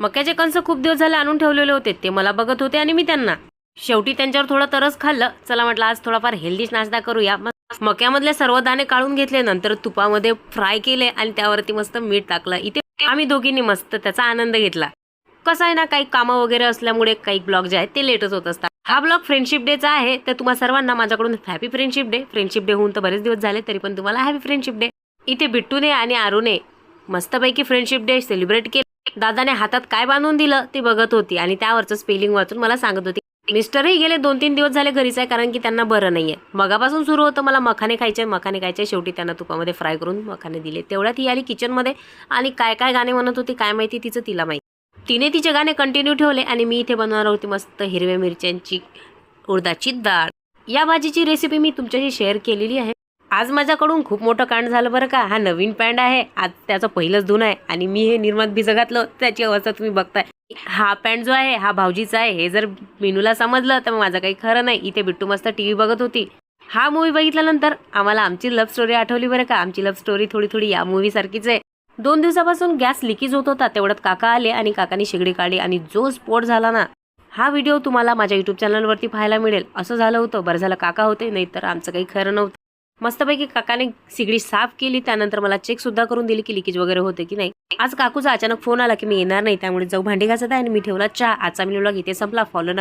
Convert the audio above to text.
मक्याचे कणस खूप दिवस झाले आणून ठेवलेले होते, ते मला बघत होते आणि मी त्यांना. शेवटी त्यांच्यावर थोडं तरच खाल्लं. चला म्हटलं आज थोडाफार हेल्दी नाश्ता करूया. मक्यामधले सर्व दाणे काढून घेतले, नंतर तुपामध्ये फ्राय केले आणि त्यावरती मस्त मीठ टाकलं. इथे आम्ही दोघींनी मस्त त्याचा आनंद घेतला. कसं आहे ना, काही कामं वगैरे असल्यामुळे काही ब्लॉग जे आहेत ते लेटच होत असतात. हा ब्लॉग फ्रेंडशिप डेचा आहे, तर तुम्हा सर्वांना माझ्याकडून happy friendship day. Friendship day होऊन तर बरेच दिवस झाले, तरी पण तुम्हाला हॅपी फ्रेंडशिप डे. इथे बिट्टूने आणि आरूने मस्तपैकी फ्रेंडशिप डे सेलिब्रेट केला. दादाने हातात काय बांधून दिलं ते बघत होती आणि त्यावरचं स्पेलिंग वाचून मला सांगत होती. मिस्टरही गेले 2-3 दिवस झाले घरीच आहे, कारण की त्यांना बरं नाहीये. मगापासून सुरू होतं मला मखाने खायचे. शेवटी त्यांना तुपामध्ये फ्राय करून मखाने दिले. तेवढ्यात ही आली किचनमध्ये आणि काय काय गाणे म्हणत होती काय माहिती, तिचं तिला माहिती. तिने तिचे गाणे कंटिन्यू ठेवले आणि मी इथे बनवणार होती मस्त हिरव्या मिरच्यांची उडदाची डाळ. या भाजीची रेसिपी मी तुमच्याशी शेअर केलेली आहे. आज माझ्याकडून खूप मोठं कांड झालं बरं का. हा नवीन पॅन्ट आहे, आज त्याचं पहिलंच धुणं आहे आणि मी हे निर्मात भिजत घातलं, त्याची अवस्था तुम्ही बघताय. हा पॅन्ट जो आहे हा भाऊजीचा आहे. हे जर मीनूला समजलं तर माझं काही खरं नाही. इथे बिट्टू मस्त टीव्ही बघत होती. हा मूवी बघितल्यानंतर आम्हाला आमची लव्ह स्टोरी आठवली बरं का. आमची लव्ह स्टोरी थोडी या मूवी सारखीच आहे. 2 दिवसापासून गॅस लिकेज होत होता, तेवढ्यात काका आले आणि काकांनी शेगडी काढली आणि जो स्फोट झाला ना, हा व्हिडिओ तुम्हाला माझ्या युट्यूब चॅनलवरती पाहायला मिळेल. असं झालं होतं, बरं झालं काका होते, नाही तर आमचं काही खरं नव्हतं. मस्तपैकी काकाने सिगडी साफ केली, त्यानंतर मला चेक सुद्धा करून दिली की लिकेज वगैरे होते की नाही. आज काकूचा अचानक फोन आला की मी येणार नाही, त्यामुळे जाऊ भांडी घासत आहे आणि मी ठेवला चहा. आजचा मी व्लॉग इथे संपला. फॉलो